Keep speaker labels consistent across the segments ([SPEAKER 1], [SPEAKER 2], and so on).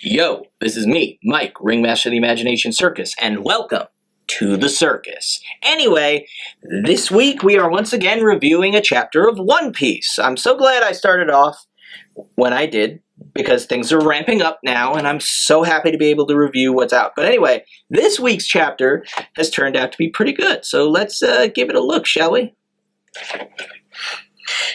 [SPEAKER 1] Yo, this is me, Mike, Ringmaster of the Imagination Circus, and welcome to the circus. Anyway, this week we are once again reviewing a chapter of One Piece. I'm so glad I started off when I did, because things are ramping up now, and I'm so happy to be able to review what's out. But anyway, this week's chapter has turned out to be pretty good, so let's give it a look, shall we?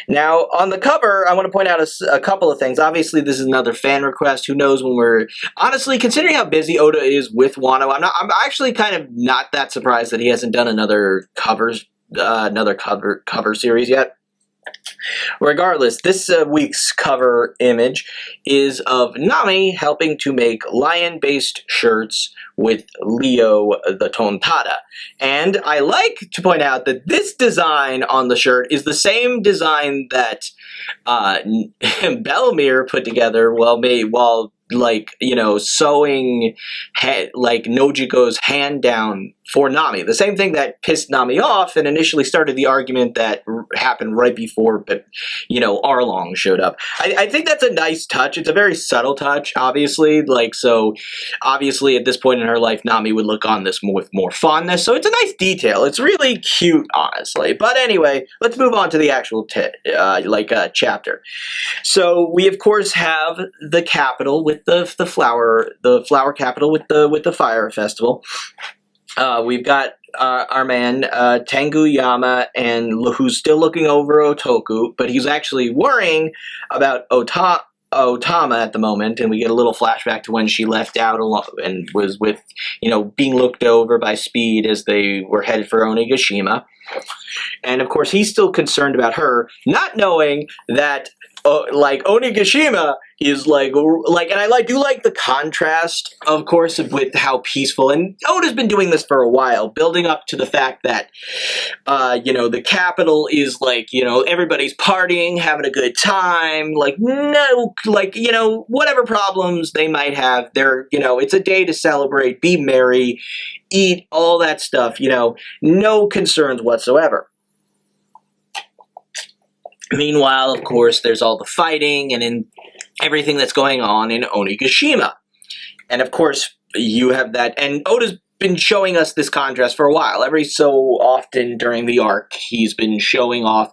[SPEAKER 1] Now, on the cover, I want to point out a couple of things. Obviously, this is another fan request. Who knows when we're... Honestly, considering how busy Oda is with Wano, I'm actually kind of not that surprised that he hasn't done another cover series yet. Regardless, this week's cover image is of Nami helping to make lion-based shirts with Leo the Tontada. And I like to point out that this design on the shirt is the same design that Bellemere put together while sewing Nojiko's hand down for Nami. The same thing that pissed Nami off and initially started the argument that happened right before, Arlong showed up. I think that's a nice touch. It's a very subtle touch, obviously. Obviously at this point in her life, Nami would look on this with more fondness. So it's a nice detail. It's really cute, honestly. But anyway, let's move on to the actual chapter. So we of course have the capital with the flower capital with the fire festival. We've got our man Tengu Yama, and who's still looking over Otoku, but he's actually worrying about Otama at the moment, and we get a little flashback to when she left out and was with, being looked over by Speed as they were headed for Onigashima. And of course, he's still concerned about her, not knowing that Onigashima is and I do like the contrast, of course, with how peaceful, and Oda's been doing this for a while, building up to the fact that, the capital is everybody's partying, having a good time, whatever problems they might have, it's a day to celebrate, be merry, eat, all that stuff, no concerns whatsoever. Meanwhile, of course, there's all the fighting and everything that's going on in Onigashima. And of course, you have that, and Oda's been showing us this contrast for a while. Every so often during the arc, he's been showing off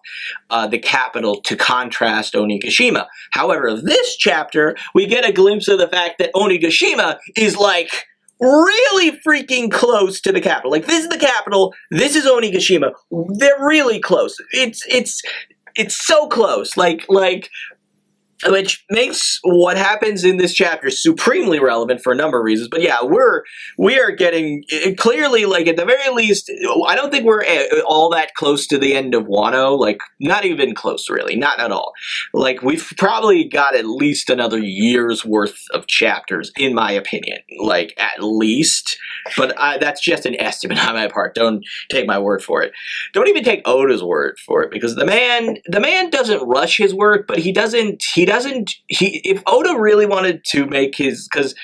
[SPEAKER 1] the capital to contrast Onigashima. However, this chapter, we get a glimpse of the fact that Onigashima is really freaking close to the capital. This is the capital, this is Onigashima. They're really close. It's so close, which makes what happens in this chapter supremely relevant for a number of reasons. But yeah, we are getting clearly, at the very least, I don't think we're all that close to the end of Wano. Not even close, really, not at all. We've probably got at least another year's worth of chapters, in my opinion. At least. But that's just an estimate on my part. Don't take my word for it. Don't even take Oda's word for it, because the man doesn't rush his work, but if Oda really wanted to make because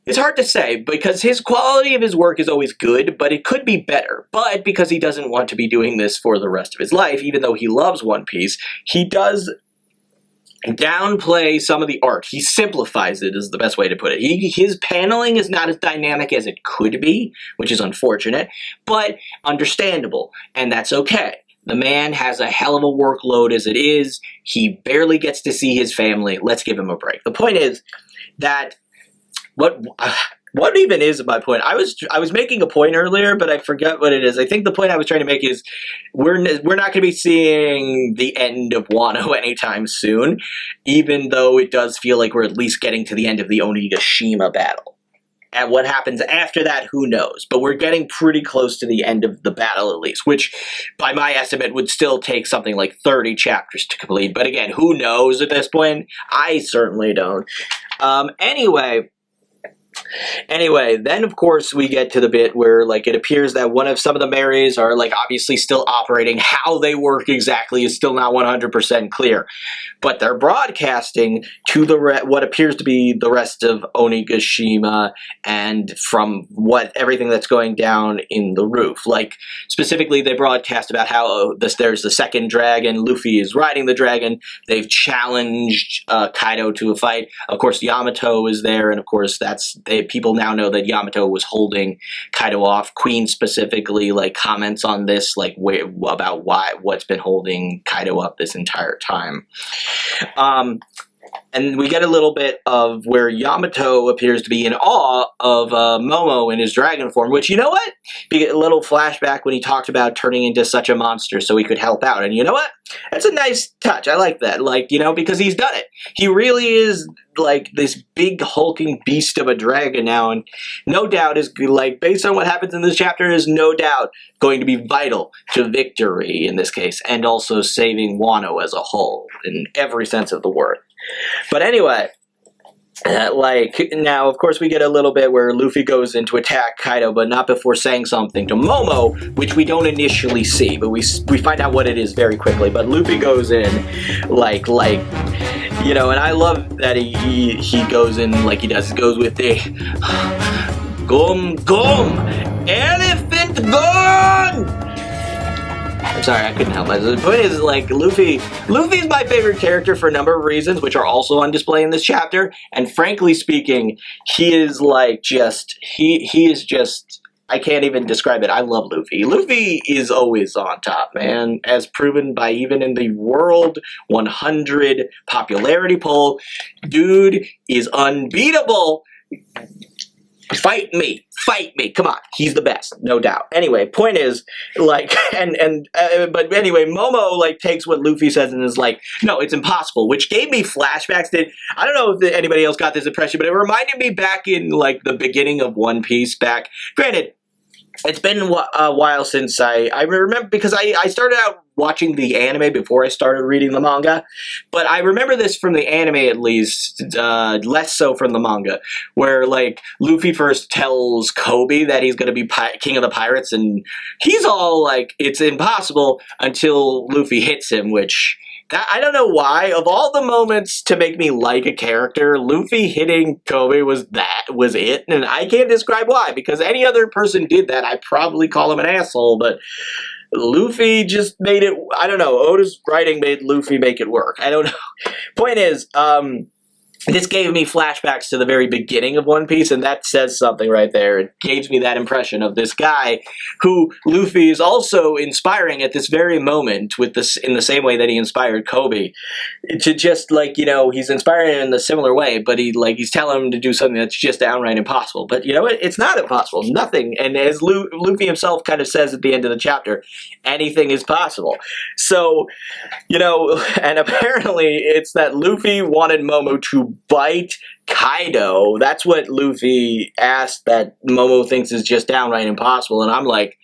[SPEAKER 1] it's hard to say, because his quality of his work is always good, but it could be better. But because he doesn't want to be doing this for the rest of his life, even though he loves One Piece, he does downplay some of the art. He simplifies it, is the best way to put it. His paneling is not as dynamic as it could be, which is unfortunate, but understandable, and that's okay. The man has a hell of a workload as it is. He barely gets to see his family. Let's give him a break. The point is that what even is my point? I was making a point earlier, but I forgot what it is. I think the point I was trying to make is we're not going to be seeing the end of Wano anytime soon, even though it does feel like we're at least getting to the end of the Onigashima battle. And what happens after that, who knows? But we're getting pretty close to the end of the battle, at least, which, by my estimate, would still take something like 30 chapters to complete. But again, who knows at this point? I certainly don't. Anyway, Anyway, then of course we get to the bit where like it appears that some of the Marys are like obviously still operating. How they work exactly is still not 100% clear, but they're broadcasting to what appears to be the rest of Onigashima, and from everything that's going down in the roof. Like specifically, they broadcast about how there's the second dragon. Luffy is riding the dragon. They've challenged Kaido to a fight. Of course, Yamato is there, and of course people now know that Yamato was holding Kaido off. Queen specifically like comments on this, like about what's been holding Kaido up this entire time. And we get a little bit of where Yamato appears to be in awe of Momo in his dragon form, which, you know what? A little flashback when he talked about turning into such a monster so he could help out. And you know what? That's a nice touch. I like that. Like, you know, because he's done it. He really is like this big hulking beast of a dragon now, and no doubt is like, based on what happens in this chapter, is no doubt going to be vital to victory in this case, and also saving Wano as a whole in every sense of the word. But anyway, like now, of course, we get a little bit where Luffy goes in to attack Kaido, but not before saying something to Momo, which we don't initially see, but we find out what it is very quickly. But Luffy goes in, like you know, and I love that he goes in like he does. He goes with the Gum Elephant Gun. I'm sorry, I couldn't help myself. The point is, like, Luffy's my favorite character for a number of reasons, which are also on display in this chapter. And frankly speaking, he is like he is just, I can't even describe it. I love Luffy. Luffy is always on top, man, as proven by even in the World 100 popularity poll. Dude is unbeatable. Fight me, come on, he's the best, no doubt. Anyway, point is, like, but anyway, Momo, like, takes what Luffy says and is like, no, it's impossible, which gave me flashbacks I don't know if anybody else got this impression, but it reminded me back in, like, the beginning of One Piece granted, it's been a while since I remember, because I started out watching the anime before I started reading the manga, but I remember this from the anime at least, less so from the manga, where like Luffy first tells Kobe that he's going to be king of the pirates, and he's all like, it's impossible, until Luffy hits him, which... I don't know why. Of all the moments to make me like a character, Luffy hitting Kobe was it, and I can't describe why, because any other person did that, I'd probably call him an asshole, but Luffy just made it, I don't know, Oda's writing made Luffy make it work. I don't know. Point is, this gave me flashbacks to the very beginning of One Piece, and that says something right there. It gave me that impression of this guy who Luffy is also inspiring at this very moment with this, in the same way that he inspired Kobe, to just, like, you know, he's inspiring him in a similar way, but he's telling him to do something that's just downright impossible. But you know what? It's not impossible. Nothing. And as Luffy himself kind of says at the end of the chapter, anything is possible. So, you know, and apparently it's that Luffy wanted Momo to bite Kaido. That's what Luffy asked, that Momo thinks is just downright impossible. And I'm like,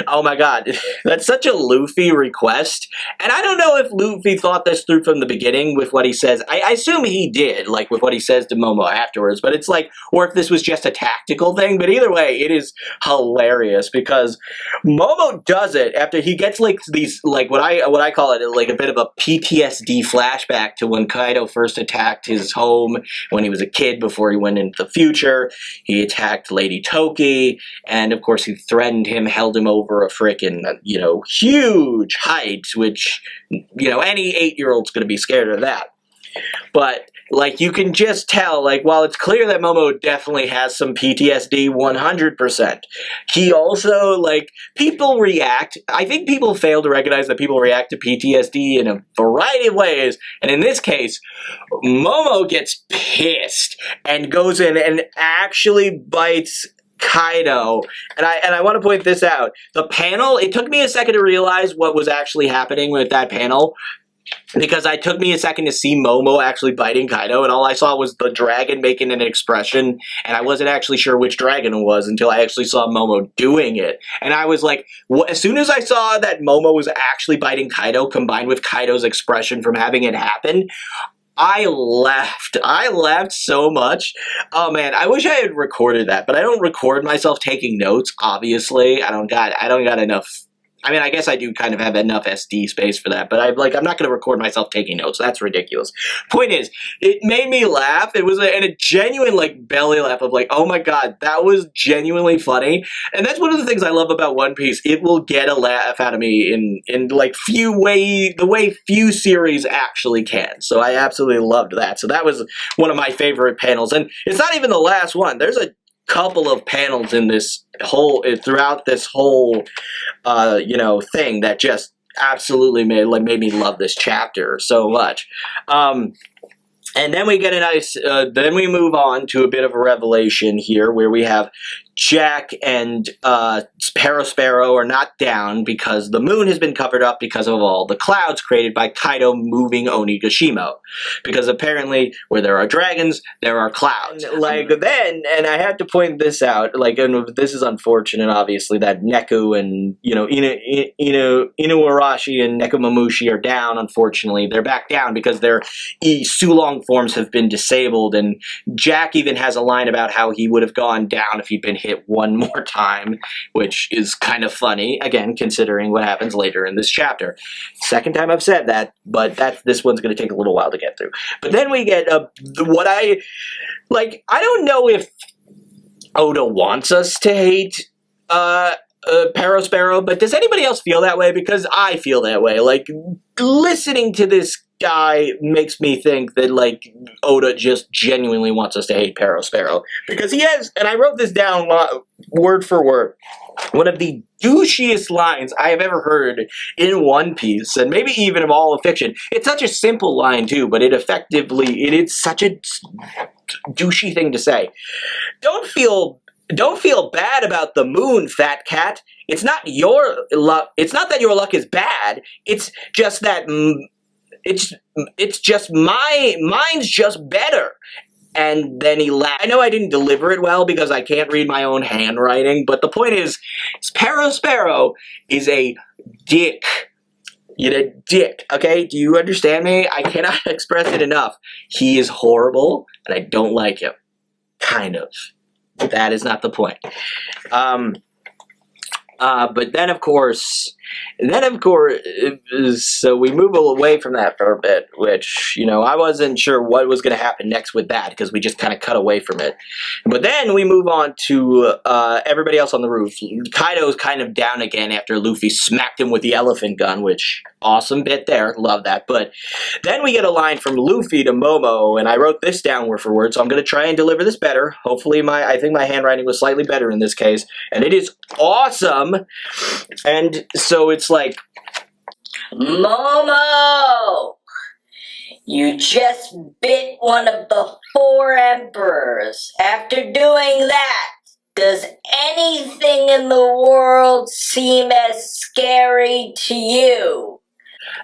[SPEAKER 1] oh my god, that's such a Luffy request. And I don't know if Luffy thought this through from the beginning with what he says. I assume he did, like with what he says to Momo afterwards, but it's like, or if this was just a tactical thing, but either way, it is hilarious, because Momo does it after he gets like these, like what I call it, like a bit of a PTSD flashback to when Kaido first attacked his home when he was a kid before he went into the future. He attacked Lady Toki, and of course he threatened him, held him over a frickin', you know, huge height, which, you know, any 8-year-old's gonna be scared of that. But, like, you can just tell, like, while it's clear that Momo definitely has some PTSD, 100%, he also, like, people react, I think people fail to recognize that people react to PTSD in a variety of ways, and in this case, Momo gets pissed and goes in and actually bites Kaido. And I want to point this out. The panel, it took me a second to realize what was actually happening with that panel, because it took me a second to see Momo actually biting Kaido, and all I saw was the dragon making an expression, and I wasn't actually sure which dragon it was until I actually saw Momo doing it. And I was like, as soon as I saw that Momo was actually biting Kaido, combined with Kaido's expression from having it happen, I laughed so much. Oh man, I wish I had recorded that, but I don't record myself taking notes. Obviously, I don't got enough. I mean, I guess I do kind of have enough SD space for that, but I'm not going to record myself taking notes. That's ridiculous. Point is, it made me laugh. It was a genuine belly laugh of oh my god, that was genuinely funny. And that's one of the things I love about One Piece. It will get a laugh out of me in the way few series actually can. So I absolutely loved that. So that was one of my favorite panels, and it's not even the last one. There's a couple of panels in this throughout this whole thing that just absolutely made me love this chapter so much. And then we get a nice, then we move on to a bit of a revelation here where we have Jack and Sparrow are not down because the moon has been covered up because of all the clouds created by Kaido moving Onigashima. Because apparently where there are dragons, there are clouds. And I had to point this out, and this is unfortunate, obviously, that Neku and, Inuarashi and Nekomamushi are down, unfortunately. They're back down because their Sulong forms have been disabled, and Jack even has a line about how he would have gone down if he'd been hit one more time, which is kind of funny, again, considering what happens later in this chapter. Second time I've said that, but this one's going to take a little while to get through. But then we get I don't know if Oda wants us to hate Sparrow, but does anybody else feel that way? Because I feel that way. Listening to this guy makes me think that Oda just genuinely wants us to hate Sparrow, because he has, and I wrote this down word for word, one of the douchiest lines I have ever heard in One Piece, and maybe even of all of fiction. It's such a simple line too, but it's such a douchey thing to say. Don't feel bad about the moon, fat cat. It's not your luck. It's not that your luck is bad. It's just that it's just mine's just better. And then he laughed. I know I didn't deliver it well because I can't read my own handwriting, but the point is, Sparrow is a dick. You're a dick, okay? Do you understand me? I cannot express it enough. He is horrible, and I don't like him. Kind of. That is not the point. But then of course, so we move away from that for a bit, which, I wasn't sure what was going to happen next with that, because we just kind of cut away from it. But then we move on to everybody else on the roof. Kaido's kind of down again after Luffy smacked him with the elephant gun, which, awesome bit there, love that. But then we get a line from Luffy to Momo, and I wrote this down word for word, so I'm going to try and deliver this better. Hopefully I think my handwriting was slightly better in this case, and it is awesome. And so it's
[SPEAKER 2] Momo! You just bit one of the 4 emperors. After doing that, does anything in the world seem as scary to you?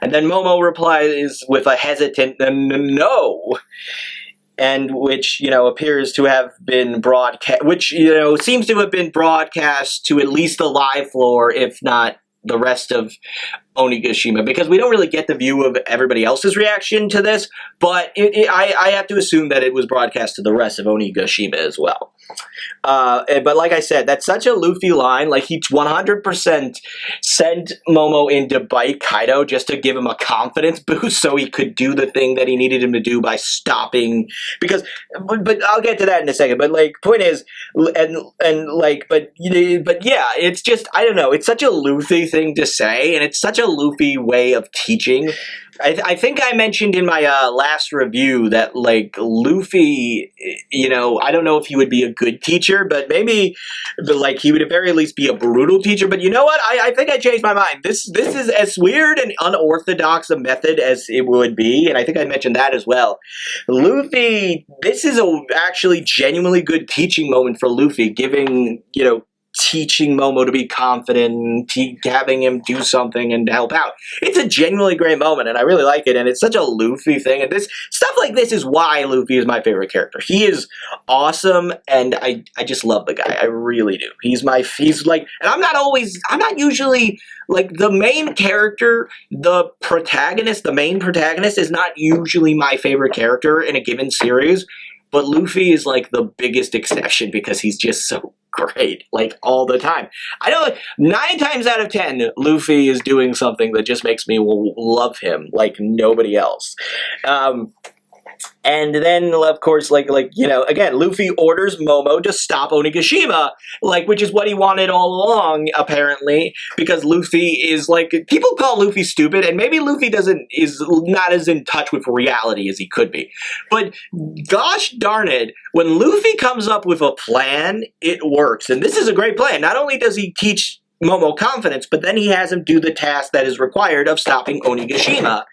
[SPEAKER 1] And then Momo replies with a hesitant no. And which, appears to have been broadcast, which, seems to have been broadcast to at least the live floor, if not the rest of Onigashima, because we don't really get the view of everybody else's reaction to this, but I have to assume that it was broadcast to the rest of Onigashima as well. But like I said, that's such a Luffy line. He 100% sent Momo in to bite Kaido just to give him a confidence boost so he could do the thing that he needed him to do by stopping. But I'll get to that in a second. But point is, but yeah, it's just, I don't know. It's such a Luffy thing to say, and it's such a Luffy way of teaching. I think I mentioned in my last review that Luffy, I don't know if he would be a good teacher, but maybe he would at very least be a brutal teacher. But you know what? I think I changed my mind. This is as weird and unorthodox a method as it would be, and I think I mentioned that as well. Luffy, this is a actually genuinely good teaching moment for Luffy, giving teaching Momo to be confident, and having him do something and help out. It's a genuinely great moment, and I really like it, and it's such a Luffy thing, and this stuff like this is why Luffy is my favorite character. He is awesome, and I just love the guy. I really do. He's like, and I'm not usually, like, the main character, the main protagonist is not usually my favorite character in a given series, but Luffy is, like, the biggest exception because he's just so great, like, all the time. I know 9 times out of 10, Luffy is doing something that just makes me love him like nobody else. And then, of course, again, Luffy orders Momo to stop Onigashima, which is what he wanted all along, apparently, because Luffy is, people call Luffy stupid, and maybe Luffy is not as in touch with reality as he could be. But gosh darn it, when Luffy comes up with a plan, it works. And this is a great plan. Not only does he teach Momo confidence, but then he has him do the task that is required of stopping Onigashima.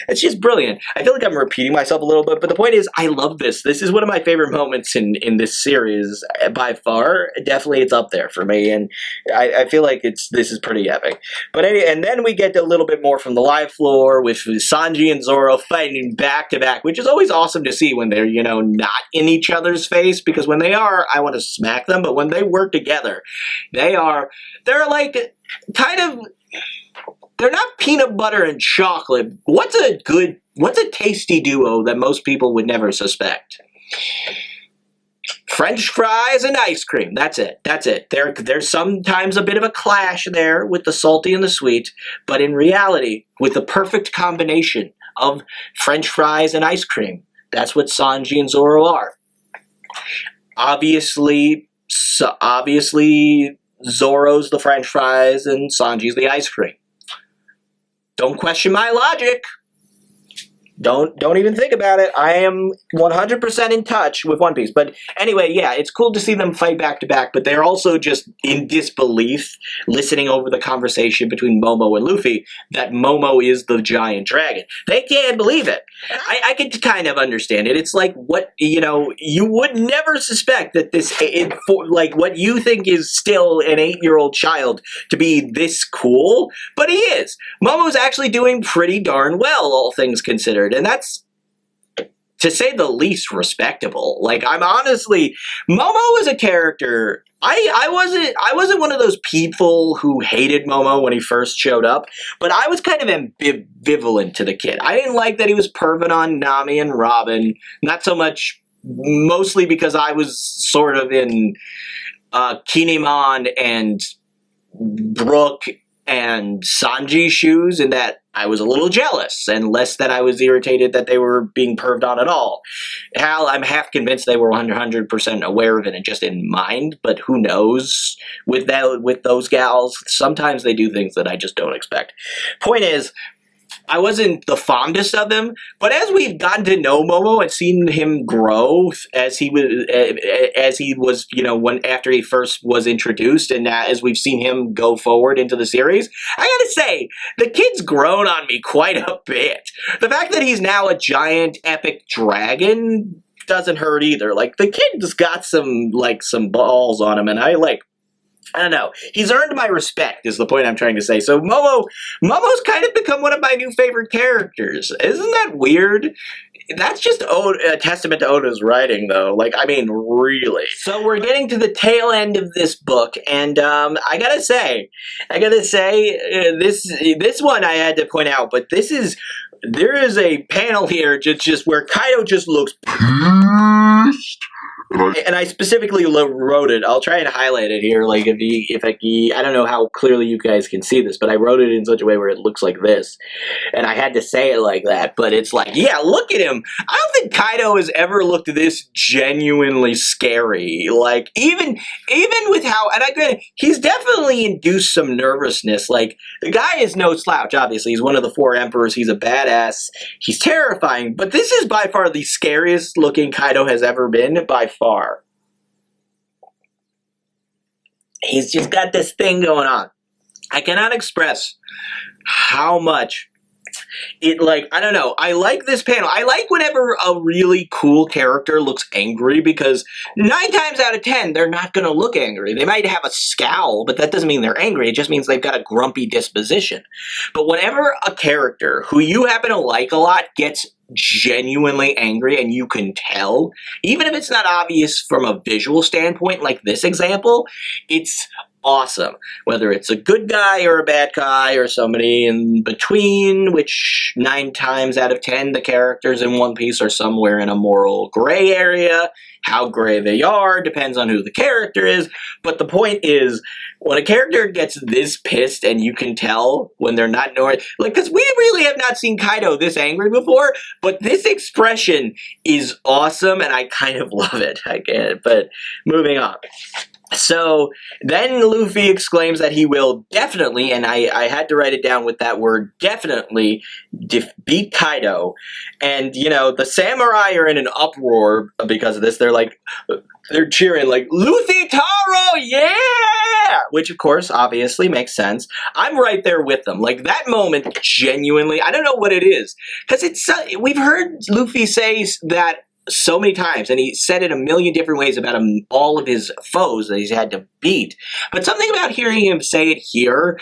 [SPEAKER 1] It's just brilliant. I feel like I'm repeating myself a little bit, but the point is, I love this. This is one of my favorite moments in this series by far. Definitely, it's up there for me, and I feel like this is pretty epic. But anyway, and then we get a little bit more from the live floor with Sanji and Zoro fighting back to back, which is always awesome to see when they're not in each other's face, because when they are, I want to smack them, but when they work together, they're they're not peanut butter and chocolate. What's a tasty duo that most people would never suspect? French fries and ice cream. That's it. There's sometimes a bit of a clash there with the salty and the sweet, but in reality, with the perfect combination of French fries and ice cream, that's what Sanji and Zoro are. Obviously, Zoro's the French fries and Sanji's the ice cream. Don't question my logic. Don't even think about it. I am 100% in touch with One Piece. But anyway, yeah, it's cool to see them fight back to back, but they're also just in disbelief, listening over the conversation between Momo and Luffy, that Momo is the giant dragon. They can't believe it. I can kind of understand it. It's like you would never suspect that what you think is still an 8-year-old child to be this cool, but he is. Momo's actually doing pretty darn well, all things considered. And that's, to say the least, respectable. I'm honestly, Momo is a character. I wasn't one of those people who hated Momo when he first showed up, but I was kind of ambivalent to the kid. I didn't like that he was perving on Nami and Robin. Not so much, mostly because I was sort of in Kinemon and Brook and Sanji's shoes, in that I was a little jealous, and less that I was irritated that they were being perved on at all. I'm half convinced they were 100% aware of it and just in mind, but who knows with those gals. Sometimes they do things that I just don't expect. Point is, I wasn't the fondest of him, but as we've gotten to know Momo and seen him grow as he was, after he first was introduced, and as we've seen him go forward into the series, I gotta say, the kid's grown on me quite a bit. The fact that he's now a giant epic dragon doesn't hurt either. The kid's got some balls on him, and I don't know. He's earned my respect, is the point I'm trying to say. So Momo's kind of become one of my new favorite characters. Isn't that weird? That's just a testament to Oda's writing, though. Really. So we're getting to the tail end of this book, and I gotta say, this one I had to point out, but there is a panel here just where Kaido just looks pissed. And I specifically wrote it. I'll try and highlight it here. I don't know how clearly you guys can see this, but I wrote it in such a way where it looks like this. And I had to say it like that. But it's yeah, look at him. I don't think Kaido has ever looked this genuinely scary. Even with how, and I agree, he's definitely induced some nervousness. The guy is no slouch, obviously. He's one of the 4 emperors. He's a badass. He's terrifying. But this is by far the scariest looking Kaido has ever been, by far. He's just got this thing going on. I cannot express how much it like, I don't know, I like this panel. I like whenever a really cool character looks angry, because 9 times out of 10 they're not going to look angry. They might have a scowl, but that doesn't mean they're angry. It just means they've got a grumpy disposition. But whenever a character who you happen to like a lot gets genuinely angry, and you can tell, even if it's not obvious from a visual standpoint like this example, it's awesome. Whether it's a good guy or a bad guy or somebody in between, which 9 times out of 10 the characters in One Piece are somewhere in a moral gray area. How gray they are depends on who the character is, but the point is, when a character gets this pissed and you can tell when they're not knowing, like, because we really have not seen Kaido this angry before, but this expression is awesome and I kind of love it. I get it, but moving on. So then Luffy exclaims that he will definitely, and I had to write it down with that word, definitely beat Kaido. And, you know, the samurai are in an uproar because of this. They're cheering like, Luffy Taro, yeah! Which, of course, obviously makes sense. I'm right there with them. Like, that moment, genuinely, I don't know what it is. Because we've heard Luffy say that so many times, and he said it a million different ways about all of his foes that he's had to beat. But something about hearing him say it here,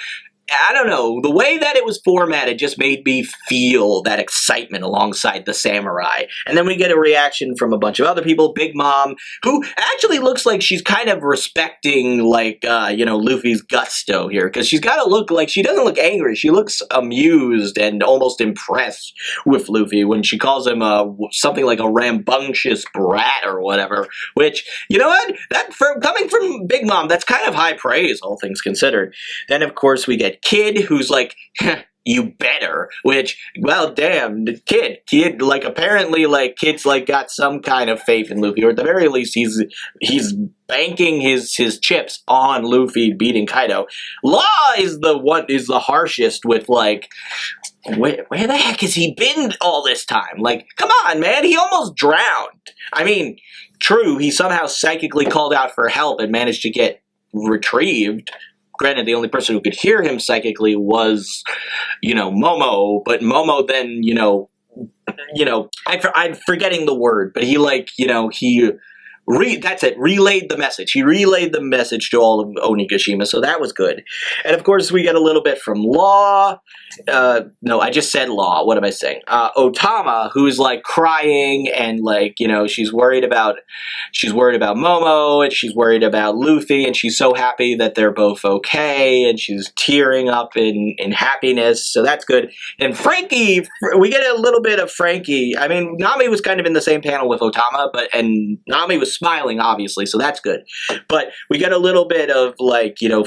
[SPEAKER 1] I don't know, the way that it was formatted just made me feel that excitement alongside the samurai. And then we get a reaction from a bunch of other people, Big Mom, who actually looks like she's kind of respecting, like, Luffy's gusto here, because she's got to look like, she doesn't look angry, she looks amused and almost impressed with Luffy when she calls him something like a rambunctious brat or whatever, which, you know what, coming from Big Mom, that's kind of high praise, all things considered. Then, of course, we get Kid, who's like, you better, which, well, damn, the kid, like, apparently, like, Kid's, like, got some kind of faith in Luffy, or at the very least, he's banking his chips on Luffy beating Kaido. Law is the harshest with, like, where the heck has he been all this time? Like, come on, man, he almost drowned. I mean, true, he somehow psychically called out for help and managed to get retrieved. Granted, the only person who could hear him psychically was, Momo, but Momo then, I'm forgetting the word, but he, that's it, relayed the message. He relayed the message to all of Onigashima, so that was good. And of course, we get a little bit from Law. No, I just said Law. What am I saying? Otama, who's like crying and she's worried about Momo, and she's worried about Luffy, and she's so happy that they're both okay, and she's tearing up in happiness, so that's good. And Frankie, we get a little bit of Frankie. I mean, Nami was kind of in the same panel with Otama, and Nami was smiling, obviously, so that's good. But we get a little bit of,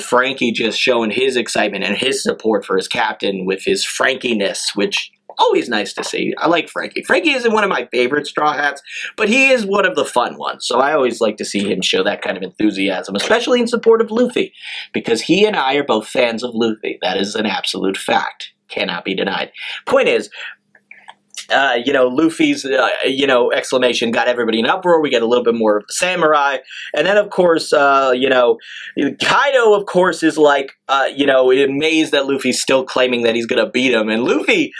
[SPEAKER 1] Frankie just showing his excitement and his support for his captain with his Frankiness, which always nice to see. I like Frankie. Frankie isn't one of my favorite Straw Hats, but he is one of the fun ones, so I always like to see him show that kind of enthusiasm, especially in support of Luffy, because he and I are both fans of Luffy. That is an absolute fact. Cannot be denied. Point is, Luffy's, exclamation got everybody in uproar. We get a little bit more of the samurai. And then, of course, Kaido, of course, is amazed that Luffy's still claiming that he's going to beat him. And Luffy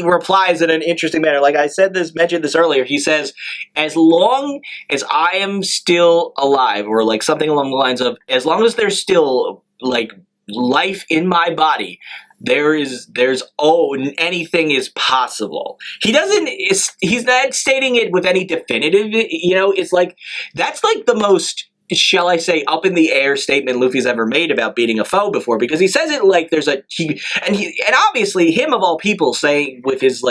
[SPEAKER 1] replies in an interesting manner. Like I mentioned this earlier. He says, as long as I am still alive, or like something along the lines of, as long as there's still, life in my body, anything is possible. He's not stating it with any definitive, it's like, that's like the most, shall I say, up in the air statement Luffy's ever made about beating a foe before, because he says it like there's and obviously him of all people saying with his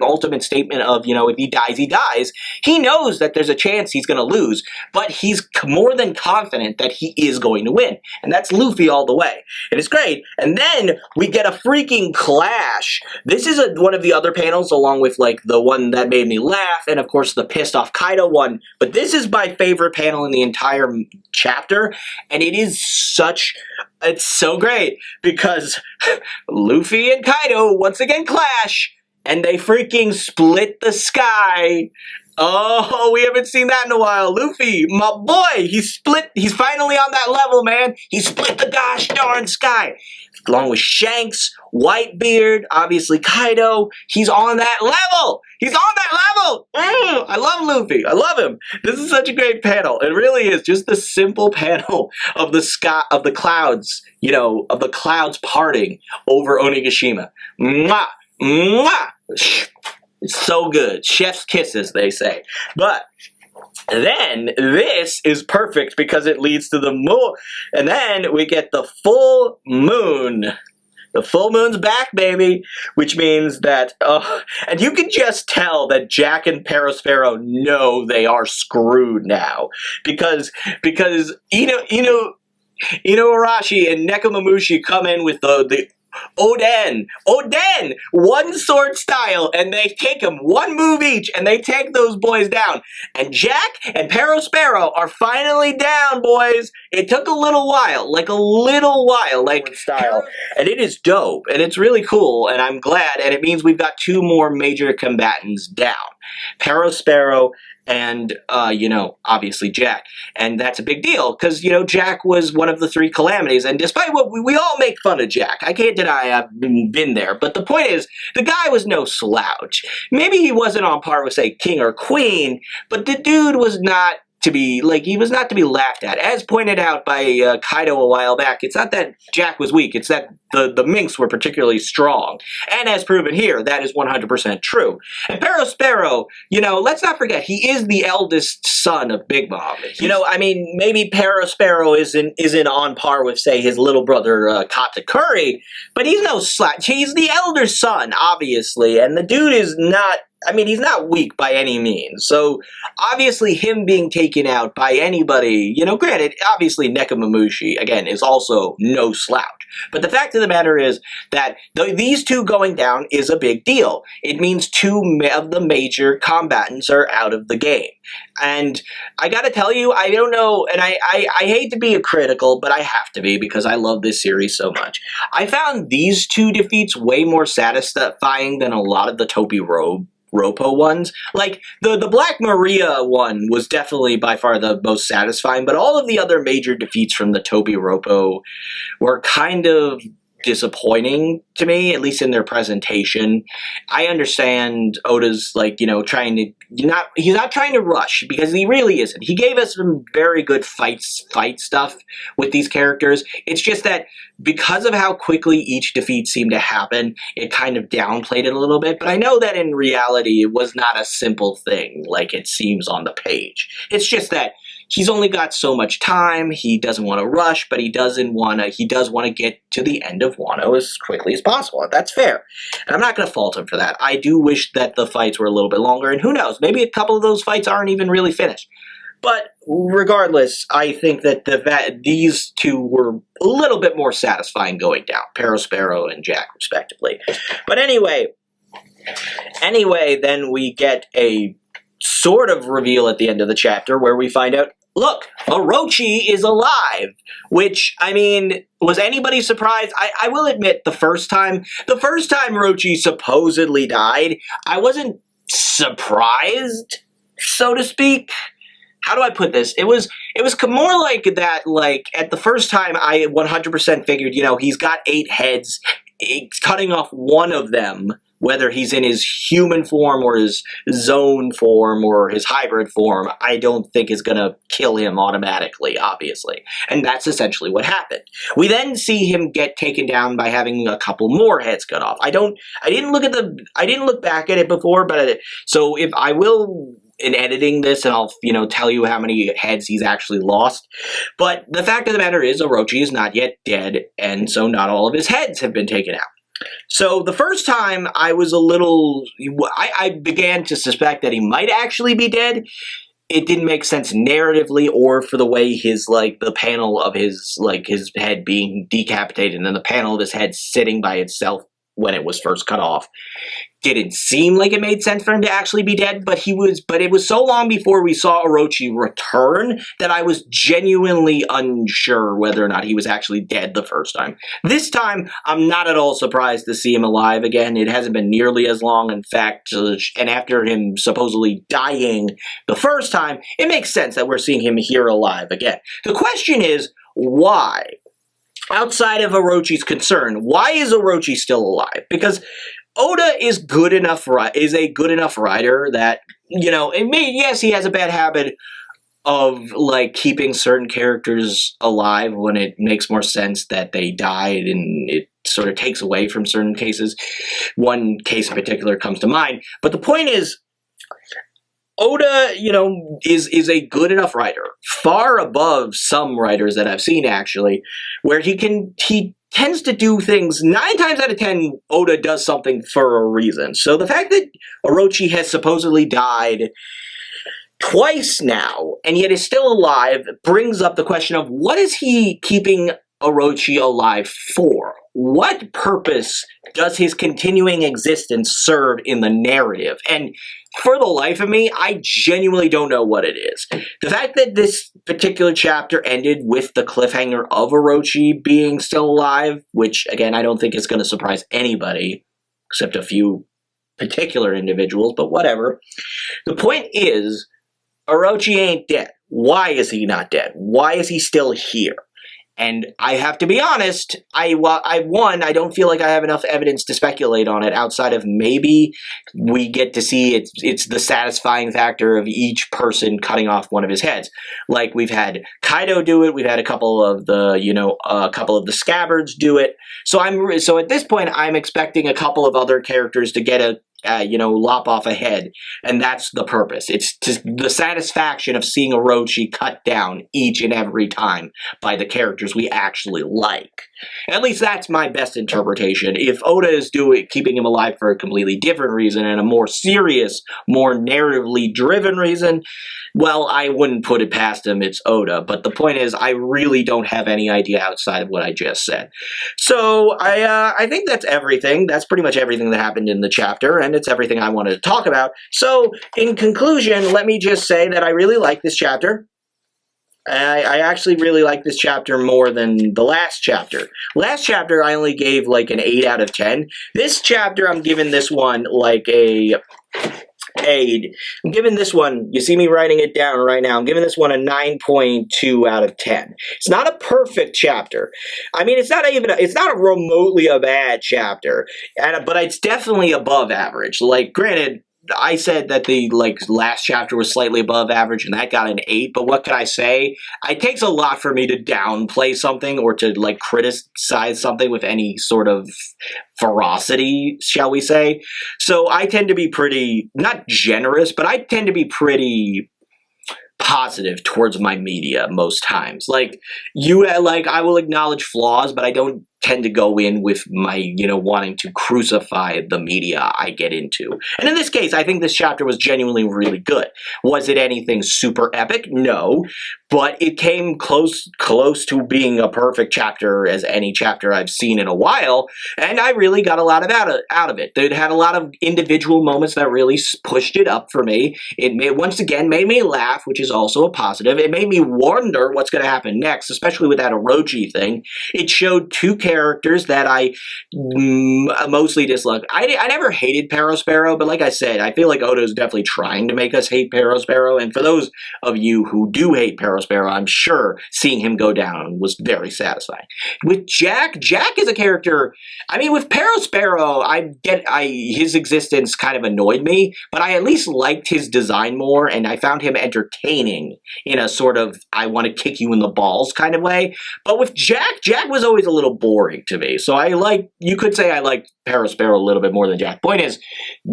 [SPEAKER 1] ultimate statement of, if he dies, he dies. He knows that there's a chance he's going to lose, but he's more than confident that he is going to win. And that's Luffy all the way. And it's great. And then we get a freaking clash. This is one of the other panels, along with the one that made me laugh, and of course the pissed off Kaido one. But this is my favorite panel in the entire chapter, and it's so great, because Luffy and Kaido once again clash, and they freaking split the sky. Oh, we haven't seen that in a while. Luffy, my boy, he's finally on that level, man. He split the gosh darn sky. along with Shanks, Whitebeard, obviously Kaido. He's on that level. He's on that level. I love Luffy. I love him. This is such a great panel. It really is just the simple panel of the sky, of the clouds, of the clouds parting over Onigashima. Mwah, mwah. It's so good. Chef's kisses, they say. But then this is perfect because it leads to the moon. And then we get the full moon. The full moon's back, baby, which means that, and you can just tell that Jack and Perospero know they are screwed now, because Ino Arashi and Nekomamushi come in with the Oden, one sword style, and they take them one move each, and they take those boys down. And Jack and Perospero are finally down, boys. It took a little while, style, and it is dope, and it's really cool, and I'm glad, and it means we've got two more major combatants down. Perospero and, obviously Jack. And that's a big deal, because, Jack was one of the three calamities, and despite what we all make fun of Jack, I can't deny I've been there, but the point is, the guy was no slouch. Maybe he wasn't on par with, say, King or Queen, but the dude was not to be, he was not to be laughed at. As pointed out by Kaido a while back, it's not that Jack was weak, it's that the Minks were particularly strong. And as proven here, that is 100% true. And Perospero, let's not forget, he is the eldest son of Big Mom. Maybe Perospero isn't on par with, say, his little brother Katakuri, but he's no slouch. He's the elder son, obviously, and the dude is not, he's not weak by any means. So, obviously, him being taken out by anybody, granted, obviously, Nekomamushi, again, is also no slouch. But the fact of the matter is that these two going down is a big deal. It means two of the major combatants are out of the game. And I gotta tell you, I don't know, and I hate to be critical, but I have to be because I love this series so much. I found these two defeats way more satisfying than a lot of the Topi Roppo ones. Like, the Black Maria one was definitely by far the most satisfying, but all of the other major defeats from the Topi Roppo were kind of disappointing to me, at least in their presentation. I understand Oda's trying to he's not trying to rush, because he really isn't. He gave us some very good fight stuff with these characters. It's just that because of how quickly each defeat seemed to happen, it kind of downplayed it a little bit. But I know that in reality it was not a simple thing like it seems on the page. It's just that he's only got so much time. He doesn't want to rush, but he does want to get to the end of Wano as quickly as possible. That's fair. And I'm not going to fault him for that. I do wish that the fights were a little bit longer, and who knows, maybe a couple of those fights aren't even really finished. But regardless, I think that these two were a little bit more satisfying going down, Perospero and Jack, respectively. But anyway, then we get a sort of reveal at the end of the chapter where we find out, look, Orochi is alive, which, was anybody surprised? I will admit, the first time Orochi supposedly died, I wasn't surprised, so to speak. How do I put this? It was more like that, at the first time I 100% figured, he's got 8 heads, cutting off one of them, whether he's in his human form or his zone form or his hybrid form, I don't think is going to kill him automatically, obviously. And that's essentially what happened. We then see him get taken down by having a couple more heads cut off. I didn't look back at it before, but so if I will in editing this, and I'll, tell you how many heads he's actually lost. But the fact of the matter is, Orochi is not yet dead, and so not all of his heads have been taken out. So the first time I was I began to suspect that he might actually be dead. It didn't make sense narratively or for the way his, the panel of his head being decapitated and then the panel of his head sitting by itself when it was first cut off. Didn't seem like it made sense for him to actually be dead, but it was so long before we saw Orochi return that I was genuinely unsure whether or not he was actually dead the first time. This time, I'm not at all surprised to see him alive again. It hasn't been nearly as long, in fact, and after him supposedly dying the first time, it makes sense that we're seeing him here alive again. The question is, why? outside of Orochi's concern, why is Orochi still alive? Because Oda is good enough, is a good enough writer that, yes, he has a bad habit of like keeping certain characters alive when it makes more sense that they died, and it sort of takes away from certain cases. One case in particular comes to mind, but the point is, Oda, is a good enough writer, far above some writers that I've seen actually, where he tends to do things 9 times out of 10. Oda does something for a reason. So the fact that Orochi has supposedly died twice now, and yet is still alive, brings up the question of what is he keeping Orochi alive for? What purpose does his continuing existence serve in the narrative? And for the life of me, I genuinely don't know what it is. The fact that this particular chapter ended with the cliffhanger of Orochi being still alive, which, again, I don't think is going to surprise anybody, except a few particular individuals, but whatever. The point is, Orochi ain't dead. Why is he not dead? Why is he still here? And I have to be honest, I don't feel like I have enough evidence to speculate on it outside of maybe we get to see it's the satisfying factor of each person cutting off one of his heads. Like we've had Kaido do it, we've had a couple of the scabbards do it. So at this point I'm expecting a couple of other characters to get lop off a head, and that's the purpose. It's just the satisfaction of seeing Orochi cut down each and every time by the characters we actually like. At least that's my best interpretation. If Oda is keeping him alive for a completely different reason and a more serious, more narratively driven reason, well, I wouldn't put it past him. It's Oda. But the point is, I really don't have any idea outside of what I just said. So I think that's everything. That's pretty much everything that happened in the chapter, and it's everything I wanted to talk about. So in conclusion, let me just say that I really like this chapter. I actually really like this chapter more than the last chapter. Last chapter, I only gave like an 8 out of 10. This chapter, I'm giving this one like I'm giving this one, you see me writing it down right now, I'm giving this one a 9.2 out of 10. It's not a perfect chapter. I mean, it's not a remotely a bad chapter, but it's definitely above average. Like, granted, I said that the last chapter was slightly above average, and that got an 8. But what can I say? It takes a lot for me to downplay something or to criticize something with any sort of ferocity, shall we say? So I tend to be pretty not generous, but I tend to be pretty positive towards my media most times. I will acknowledge flaws, but I don't tend to go in with my, wanting to crucify the media I get into. And in this case, I think this chapter was genuinely really good. Was it anything super epic? No, but it came close to being a perfect chapter as any chapter I've seen in a while, and I really got a lot out of it. It had a lot of individual moments that really pushed it up for me. It once again made me laugh, which is also a positive. It made me wonder what's going to happen next, especially with that Orochi thing. It showed two characters that I mostly dislike. I never hated Perospero, but like I said, I feel like Oda is definitely trying to make us hate Perospero, and for those of you who do hate Perospero, I'm sure seeing him go down was very satisfying. With Jack is a character, I mean, with Perospero, his existence kind of annoyed me, but I at least liked his design more, and I found him entertaining in a sort of, I want to kick you in the balls kind of way. But with Jack was always a little boring to me. So you could say I liked Perospero a little bit more than Jack. Point is,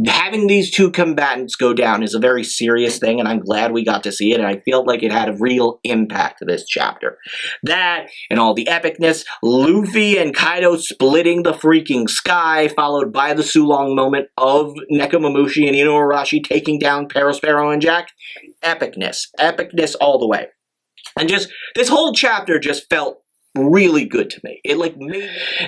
[SPEAKER 1] having these two combatants go down is a very serious thing, and I'm glad we got to see it, and I felt like it had a real impact to this chapter. That, and all the epicness, Luffy and Kaido splitting the freaking sky, followed by the Sulong moment of Nekomamushi and Inuarashi taking down Perospero and Jack. Epicness all the way. And just, this whole chapter just felt really good to me.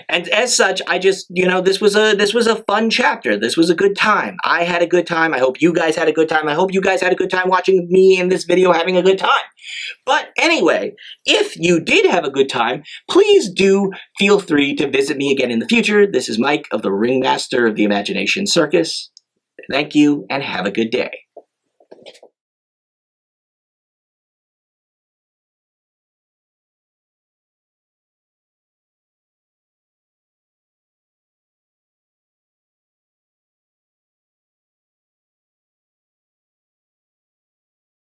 [SPEAKER 1] And as such, I just, this was a fun chapter. This was a good time. I had a good time. I hope you guys had a good time. I hope you guys had a good time watching me in this video having a good time. But anyway, if you did have a good time, please do feel free to visit me again in the future. This is Mike of the Ringmaster of the Imagination Circus. Thank you and have a good day.